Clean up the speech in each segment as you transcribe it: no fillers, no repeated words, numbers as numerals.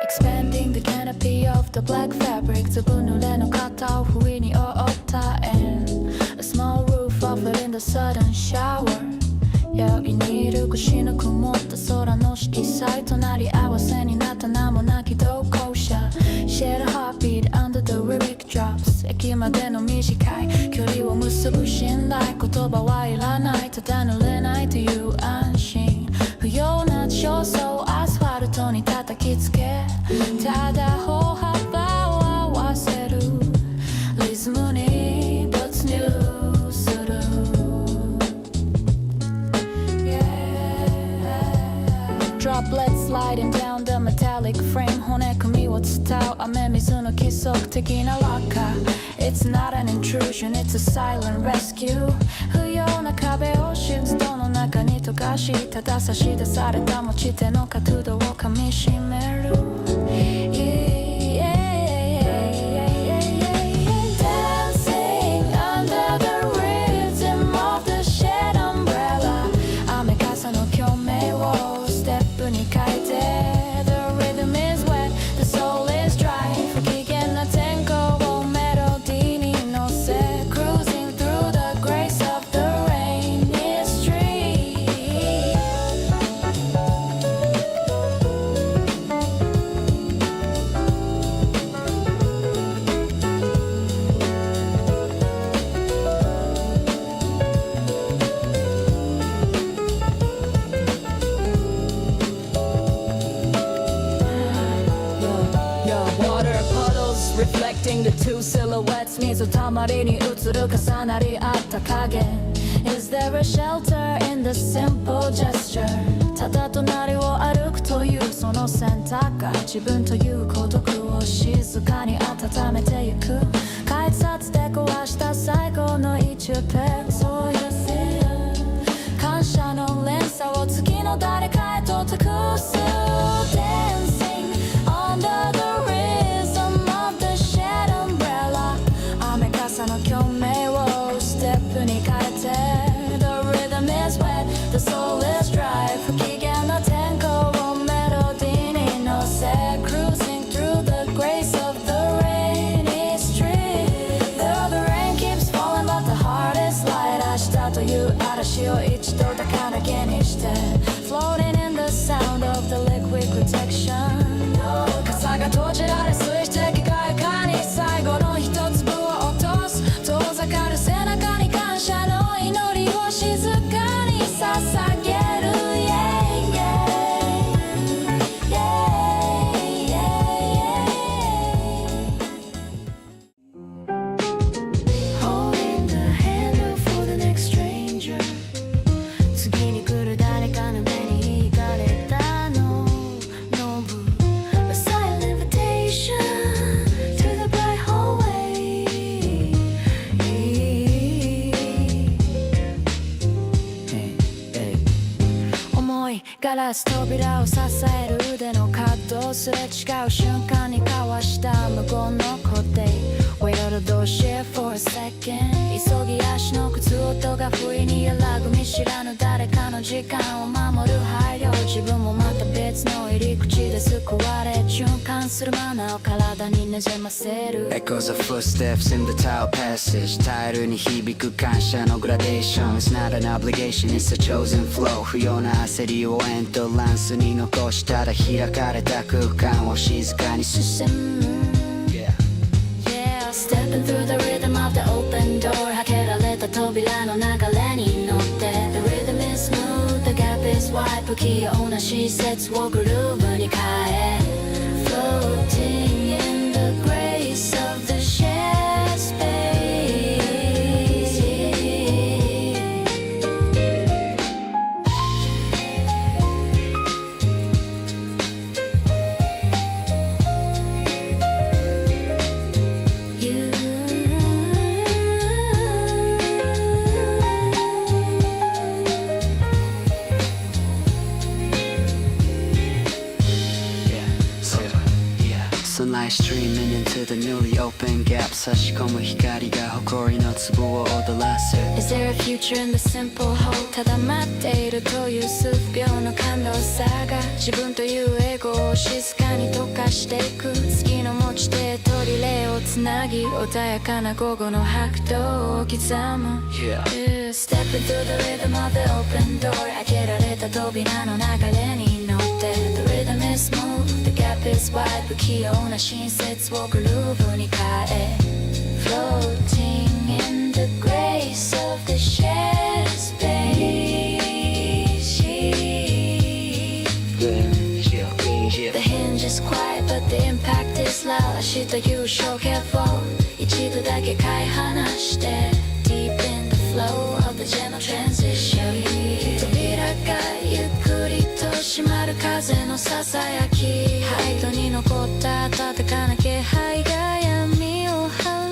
Expanding the canopy of the black fabric ずぶ濡れの肩を不意に覆った And a small roof offered in the sudden shower 夜にいる腰の曇った空の色彩隣り合わせになった名もなき同行者 Share a heartbeat under the lyric drops 駅までの短い距離を結ぶ信頼言葉はいらないただ濡れないという安心不要な焦燥アスファルトに叩きつけただ歩幅を合わせるリズムに没入するDroplets sliding down the metallic frame 骨組みを伝う雨水の規則的な落下 It's not an intrusion, it's a silent rescue 不要な壁を湿度の中に溶かしただ差し出された持ち手の角度を噛みしめるThe two silhouettes 水たまりに映る重なり合った影 Is there a shelter in the simple gesture ただ隣を歩くというその選択が自分という孤独を静かに温めてゆく改札で壊した最後の1ペッそういう感謝の連鎖を次の誰かへと託す Dancing under the朝の共鳴をステップに変えて The rhythm is wet, the soul is dry 不機嫌な天候をメロディーに乗せ Cruising through the grace of the rainy street Though the rain keeps falling but the heart is light 明日という嵐を一度だけにして Floating in the sound of the liquid protection 傘が閉じられ水滴が床に最後の一粒遠ざかる背中に感謝の祈りを静かに捧げる yeah, yeah, yeah, yeah. Holding the hand for the next stranger 次に来る誰かの目に惹かれたのノブ A silent invitation to the bright hallwayガラス扉を支える腕の角すれ違う瞬間に交わした無言の固定 Wait a little shit for a second 急ぎ足の靴音が不意に揺らぐ見知らぬ誰かの時間を守る配慮自分もまた別の入り口で救われ循環するマナーを体になじませる Echoes of footsteps in the tile passage タイルに響く感謝のグラデーション It's not an obligation, it's a chosen flow 不要な焦りをエントランスに残したら開かれた空間を静かに進む Stepping through the rhythm of the open door 開けられた扉の流れに乗って The rhythm is smooth, the gap is wide 不器用な施設をグルーヴに変え Floating in the grace of the shared space Sunlight streaming into to the newly opened gap 差し込む光が誇りの粒を踊らせ Is there a future in the simple hole ただ待っているという数秒の感動さが自分というエゴを静かに溶かしていく次の持ち手とリレーをつなぎ穏やかな午後の拍動を刻む、Step into the rhythm of the open door 開けられた扉の流れに乗って The rhythm is smooth, the gap is wide 不器用な親切をグルーヴに変え Floating in the grace of the shared space The hinge is quiet but the impact is loud 明日優勝 careful 一度だけ飼い離して Deep in the flow of the gentle transition 扉がゆっくりと閉まる風のささやきハイドに残った温かな気配が闇を払う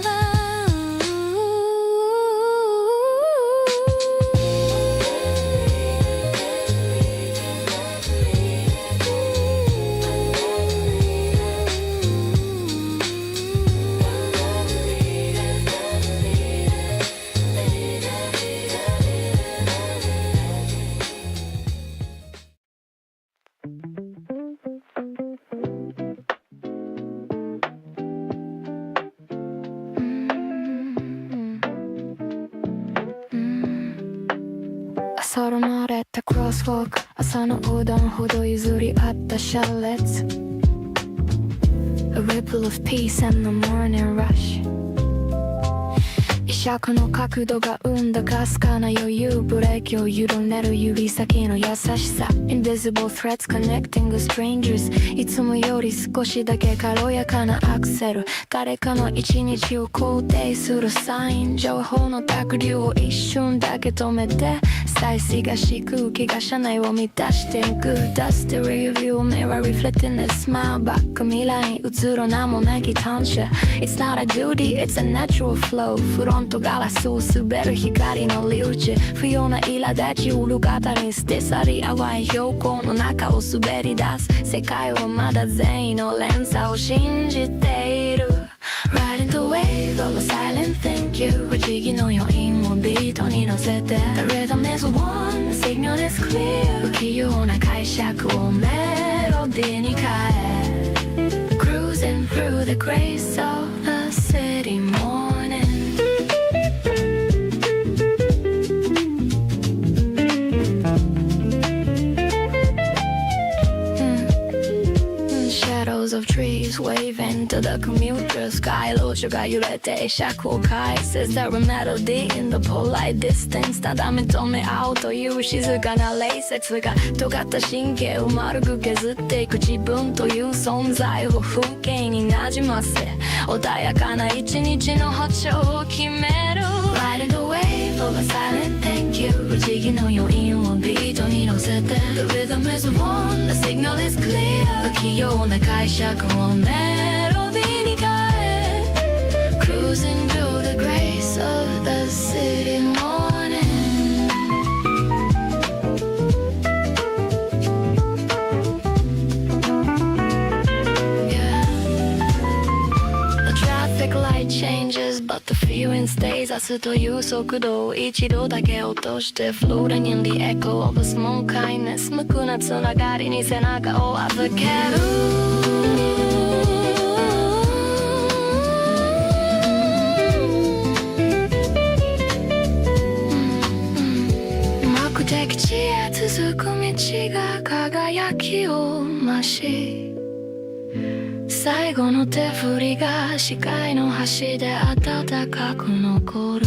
朝の慣れたクロスウォーク朝のうどんほど譲り合った車列 A ripple of peace and the morning rush 威嚇の角度が生んだかすかな余裕ブレーキを緩める指先の優しさ Invisible threads connecting the strangers いつもより少しだけ軽やかなアクセル誰かの一日を肯定するサイン情報の濁流を一瞬だけ止めて再生がし空気が車内を満たしていく Dust the rearview mirror reflecting the smile バック未来に映る名もなき単車 It's not a duty, it's a natural flow フロントガラスを滑る光の粒子不要な苛立ちを路肩に捨て去り淡い標高の中を滑り出す世界はまだ善意の連鎖を信じている Riding the wave of a silent thank you 不思議の余韻をビートに乗せて The rhythm is one, the signal is clear 不器用な解釈をメロディーに変え Cruising through the grace of the city morning Shadows of trees waving to the commuter sky 路上が揺れて尺を返す Is there a melody in the polite distance ただ認め合うという静かな礼節が尖った神経を丸く削っていく自分という存在を風景になじませ穏やかな一日の歩調を決める Riding the wave of a silent thank you 不思議の余韻をビートに乗せて The rhythm is one, the signal is clear 不器用な解釈をメロディーに変え Cruising through the grace of the city morning Yeah The traffic light changes but the feeling stays 明日という速度を一度だけ落として Floating in the echo of a small kindness 無垢なつながりに背中を預ける目的地へ続く道が輝きを増し最後の手振りが視界の端で温かく残る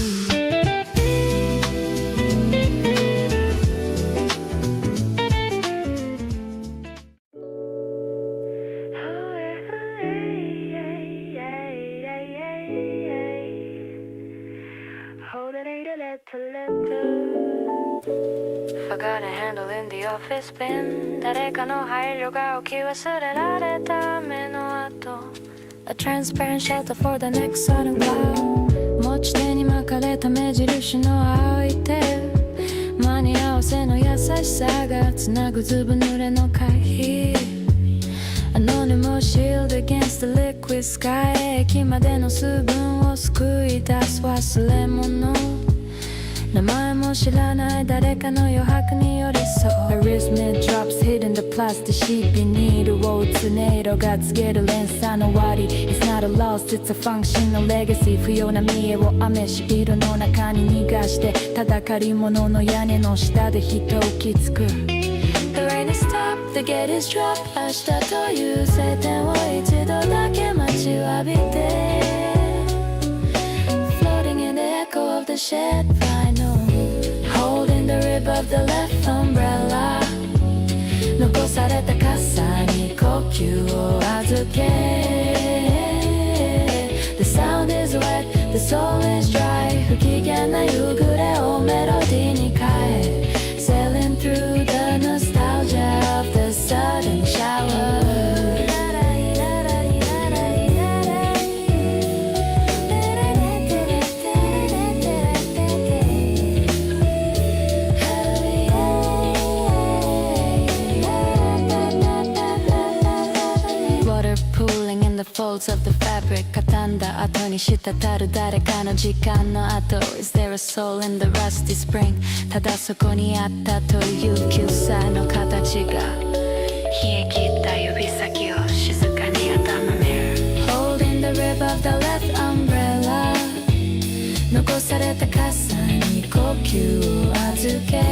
Forgotten handle in the office bin 誰かの配慮が置き忘れられた目の跡 A transparent shelter for the next sudden cloud 持ち手に巻かれた目印の青い手間に合わせの優しさがつなぐずぶ濡れの回避 Anonymous shield against the liquid sky 駅までの数分を救い出す忘れ物名前も知らない誰かの余白に寄り添う Arrhythmic drops hidden the plastic sheet ビニールを打つ音色が告げる連鎖の終わり It's not a loss, it's a function of legacy 不要な見栄を雨し色の中に逃がしてただ借り物の屋根の下で人をきつく The rain is stopped, the gate is dropped 明日という晴天を一度だけ待ちわびて Floating in the echo of the shed vinyl Holding the rib of the left umbrella 残された傘に呼吸を預け The sound is wet, the soul is dry 不機嫌な夕暮れをメロディーに変え Sailing through the nostalgia of the sudden shower The folds of the fabric 畳んだ後に滴る誰かの時間の後 Is there a soul in the rusty spring ただそこにあったという救済の形が冷え切った指先を静かに温める Holding the rib of the left umbrella 残された傘に呼吸を預け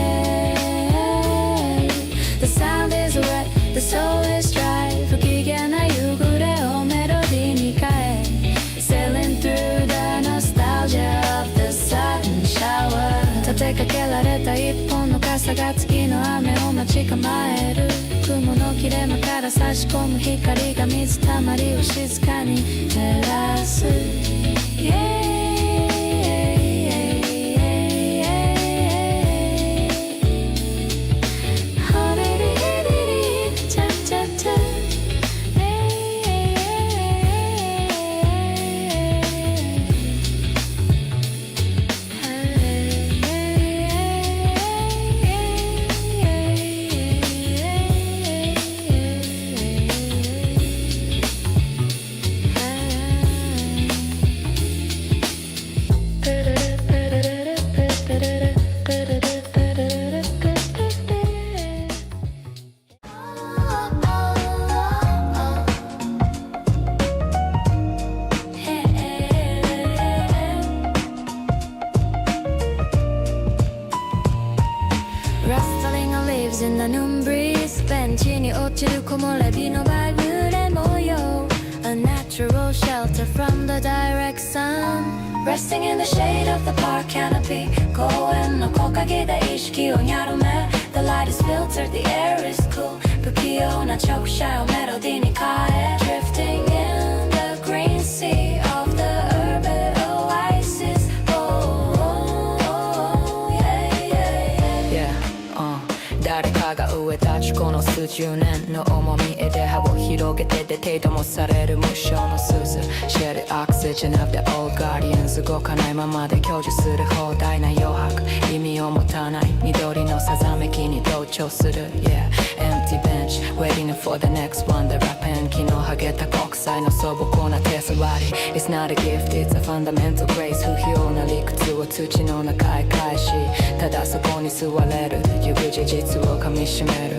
The sound is wet, the soul is dry 不機嫌な夕暮れをメロディーに変え Sailing through the nostalgia of the sudden shower 立てかけられた一本の傘が次の雨を待ち構える雲の切れ間から差し込む光が水たまりを静かに照らす、yeah in the noon breeze ベンチに落ちる木漏れ日のバイブレ模様 A natural shelter from the direct sun Resting in the shade of the park canopy 公園の木陰で意識をにゃるめ The light is filtered, the air is cool 不器用な直射をメロディーに変え Drifting in the green sea of the urban oasis誰かが植えたちこの数十年の重みで葉を広げてで程度もされる無償の鈴 Share the oxygen of the old guardians 動かないままで享受する広大な余白意味を持たない緑のさざめきに同調する Yeah Empty bench waiting for the next one The rapin 昨日剥げた国際の素朴な手触り It's not a gift it's a fundamental grace 不評な理屈を土の中へ返しただそこに座れるゆく事実を噛みしめる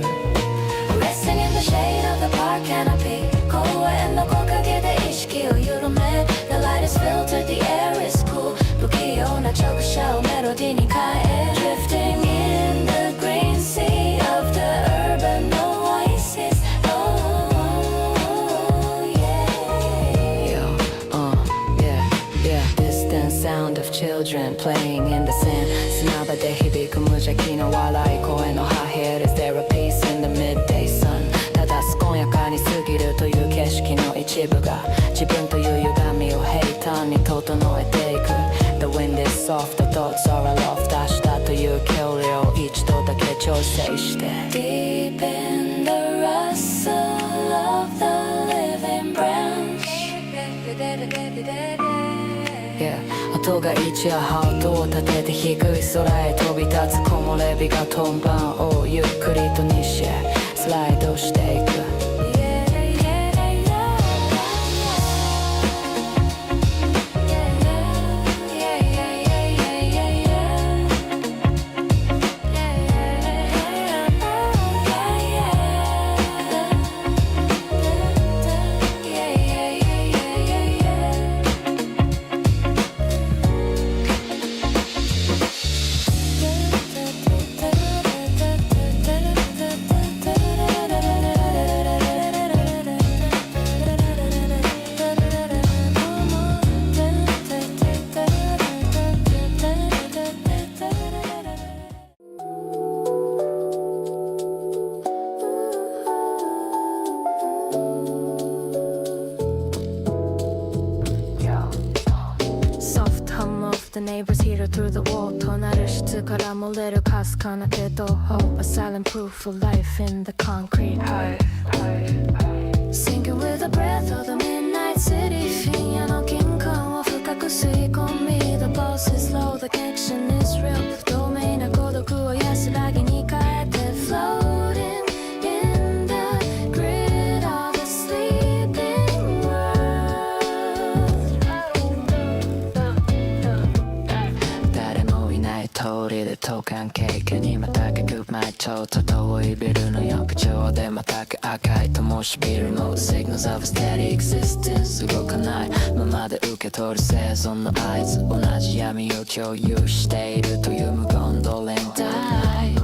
Resting in the shade of the park canopy 公園の木陰で意識を緩め The light is filtered, the air is cool 不器用な直射をメロディーに変え Drifting in the green sea of the urban oasis Distant sound of children playing in the sand 砂場で響く無邪気な笑い声の破片 Is there a peace in the midday sun ただ健やかに過ぎるという景色の一部が自分という歪みを平坦に整えていく The wind is soft, the thoughts are aloft 明日という距離を一度だけ調整して Deep in the rustle of the living branch Yeah 音が一夜ハートを立てて低い空へ飛び立つ木漏れ日がトンバンをゆっくりと西へスライドしていく through the wall となる質から漏れるかすかなけど Hope a silent proof of life in the concrete heart Sinking with the breath of the midnight city 深夜の金管を深く吸い込み The pulse is slow, the connection is real 不透明な孤独を安らぎに変えて Floating in the grid of the sleeping world 誰もいない通りで等間経過にまたがく前ちょっと遠いビルの浴場でまたが赤い灯火ビルの Signals of a steady existence 動かないままで受け取る生存の合図同じ闇を共有しているという無言ドレンダイ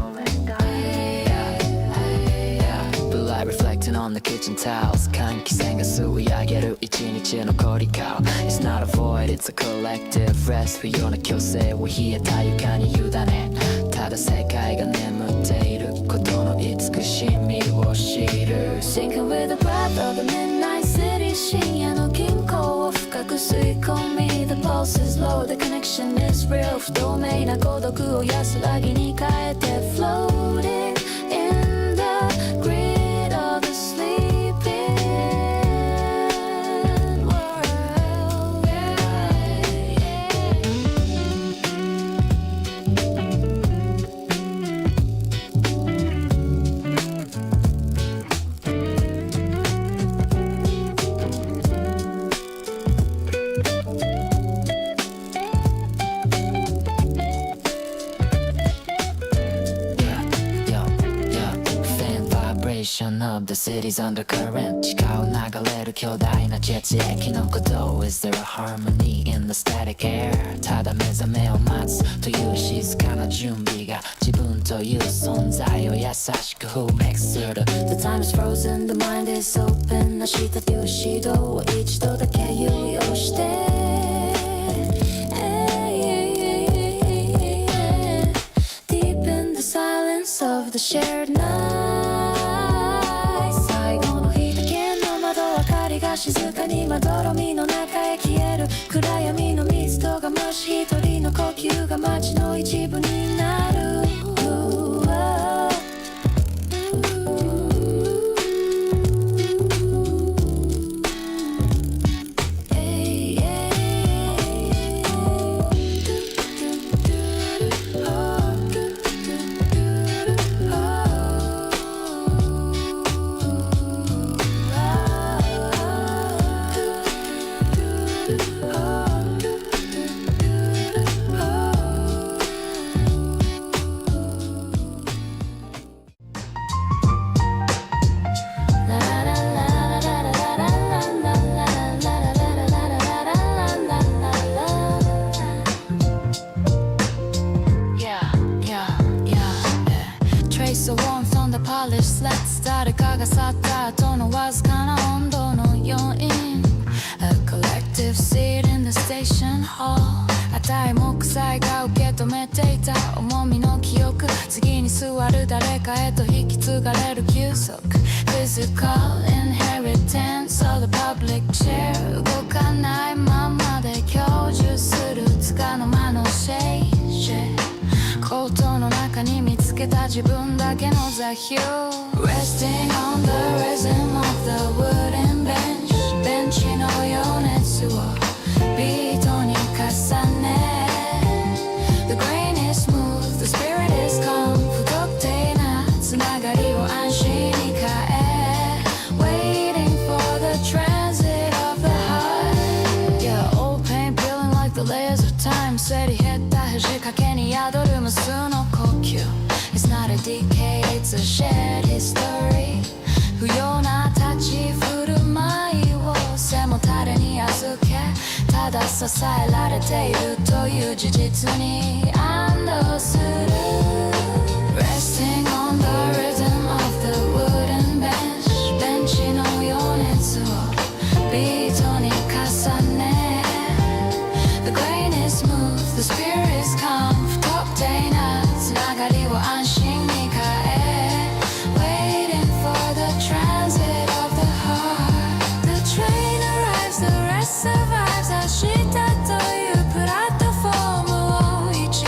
Light reflecting on the kitchen tiles 換気扇が吸い上げる一日の凝り顔 It's not a void, it's a collective rest 不要な強制を冷えた床に委ねただ世界が眠っていることの慈しみを知る Sinking with the breath of the midnight city 深夜の銀行を深く吸い込み The pulse is low, the connection is real 不透明な孤独を安らぎに変えて Floating in the grid of the sleeping world Of the city's undercurrent 地下を流れる巨大な血液の鼓動 Is there a harmony in the static air ただ目覚めを待つという静かな準備が自分という存在を優しく Who makes certain The time is frozen, the mind is open 明日という指導を一度だけ猶予して Deep in the silence of the shared night 最後の日だけの窓明かりが静かにまどろみの中へ消える暗闇のミストが虫一人の呼吸が街の一部になる誰かが去った後のわずかな温度の余韻 A collective seat in the station hall 値も臭いが受け止めていた重みの記憶次に座る誰かへと引き継がれる休息 Physical inheritance of the public chair 動かないままで享受するつかの間のシェイシェコートの中に見つけた自分だけの座標 Resting on the rhythm of the wooden bench ベンチの余熱をビートに重ね The grain is smooth, the spirit is calm 不特定なつながりを安心に変え Waiting for the transit of the heart Yeah, old pain peeling like the layers of time すり減った肘掛けに宿る無数の呼吸 It's not a decay, it's a shared history 不要な立ち振る舞いを背もたれに預けただ支えられているという事実に安堵する Resting on the rhythm of the wooden bench ベンチの余熱をビートに重ね The grain is smooth, the spirit is calm 不特定なつながりを安心に変え Waiting for the transit of the heart The train arrives, the rest survives 明日というプラットフォームを一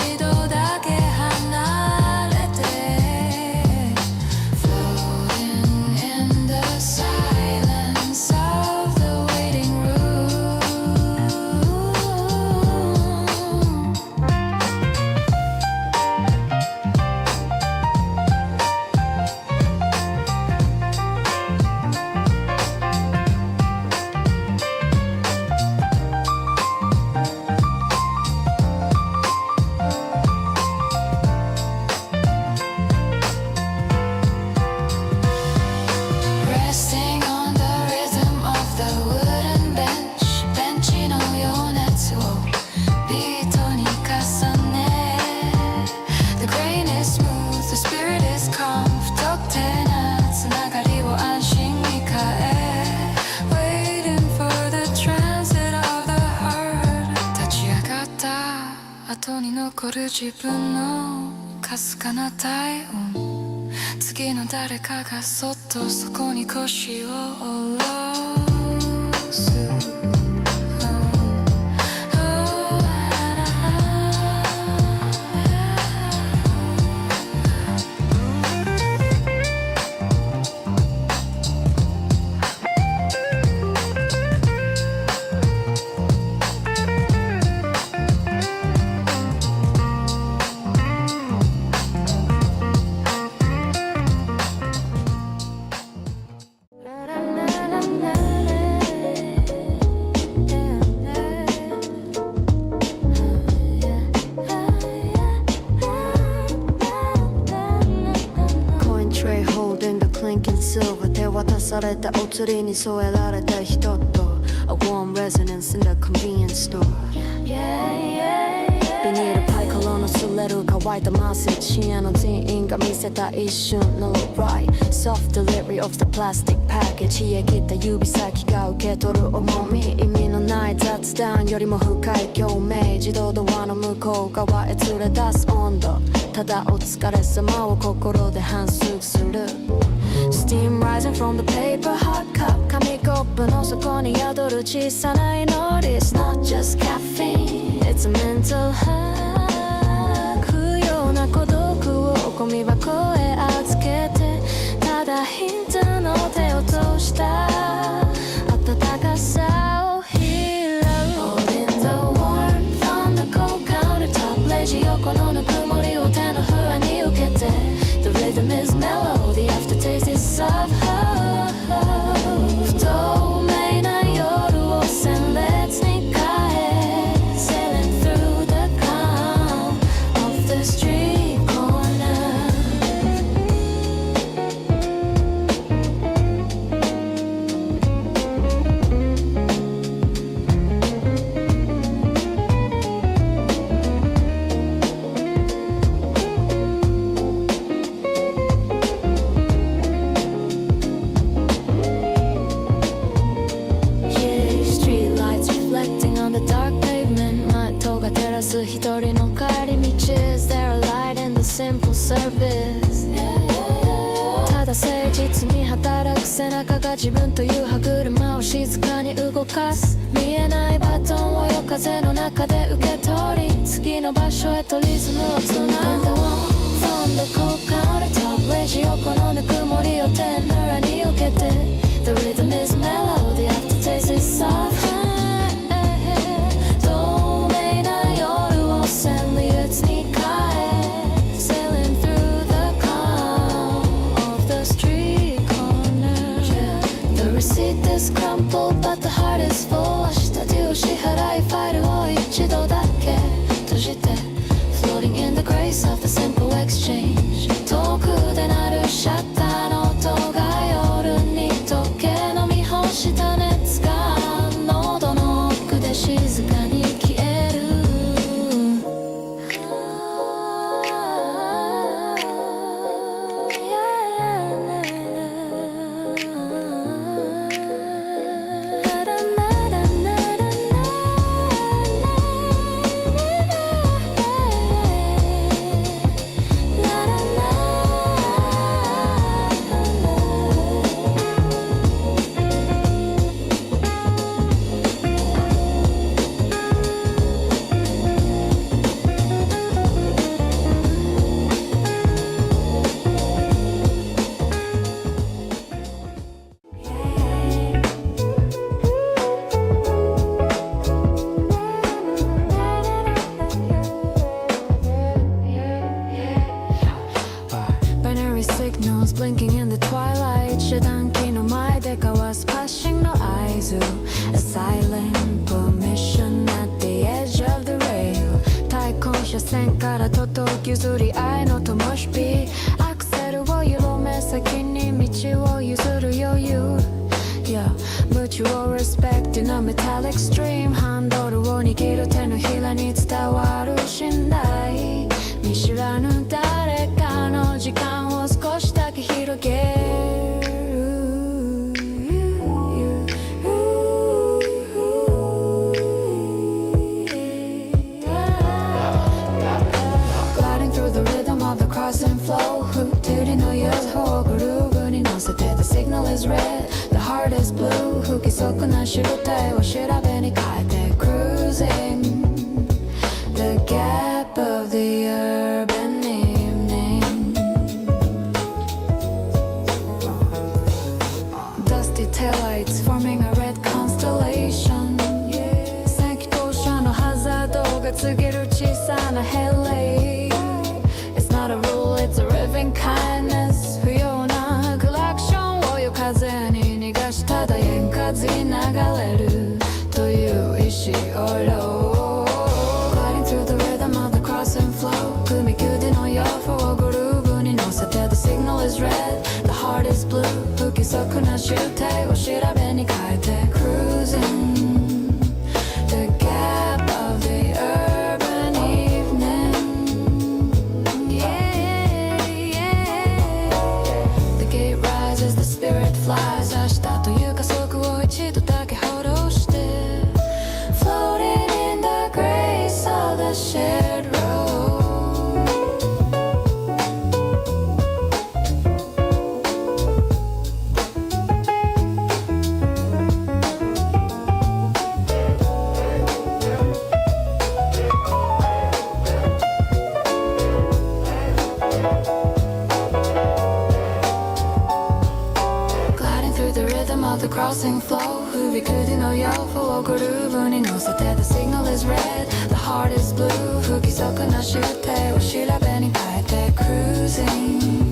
The spirit is calm 不特定なつながりを安心に変え Waiting for the transit of the heart 立ち上がった後に残る自分のかすかな体温次の誰かがそっとそこに腰を下ろす渡されたお釣りに添えられた人と A warm resonance in the convenience store ビニールパイからの擦れる乾いたマス深夜の店員が見せた一瞬の Right Soft delivery of the plastic package 冷え切った指先が受け取る重み意味のない雑談よりも深い共鳴自動ドアの向こう側へ連れ出す温度ただお疲れ様を心で反芻するSteam rising from the paper hot cup 紙コップの底に宿る小さな祈り It's not just caffeine It's a mental hack 不要な孤独をゴミ箱へ預けてただヒントの手を通した温かさを拾う Holding the warmth on the cold countertop レジ横のぬくもりを手の不安に受けて The rhythm is mellow The aftertaste is soft不透明な夜を鮮烈に変え Sailing through the calm of the street corner一人の帰り道 Is there a light in the simple service ただ誠実に働く背中が自分という歯車を静かに動かす見えないバトンを夜風の中で受け取り次の場所へとリズムをつなぐ From the cold countertop レジ横のぬくもりを手の裏に受けて The rhythm is mellow The aftertaste is soft Sailing through the calm of the street corner The receipt is crumpled but the heart is full 明日デュー支払いファイルを一度だけ閉じて Floating in the grace of the simple exchange 遠くで鳴るシャッターの音が夜に溶け飲み干した熱が喉の奥で静かに消えるBlinking in the twilight 遮断機の前で交わすパッシングの合図 A silent permission at the edge of the rail 対向車線から届き譲り合いの灯火アクセルを緩め先に道を譲る余裕 Yeah, mutual respect in a metallic stream ハンドルを握る手のひらに伝わる信頼見知らぬ誰かの時にの UFO グルーブに乗せて The signal is red, the heart is blue 不規則な集体を調べに変えて Cruising the gap of the urban evening Dusty taillights forming a red constellation 先頭車のハザードが告げる小さなヘレイ It's not a rule, it's a living kindness 不要なクラクションを夜風に逃がしただ円風に流れるという意志を Gliding through the rhythm of the crossing flow 組みでの UFO グルーブに乗せて The signal is red, the heart is blue 不規則な集体を調べに変えて Cruising the gap of the urban evening Yeah, yeah The gate rises, the spirit flies 明日という加速を一度だけほどして Floating in the grace of the shared road Gliding through the rhythm of the crossing flow 不備空の UFO グルーブに乗せて The signal is red, the heart is blue 不規則な集体を調べに変えて Cruising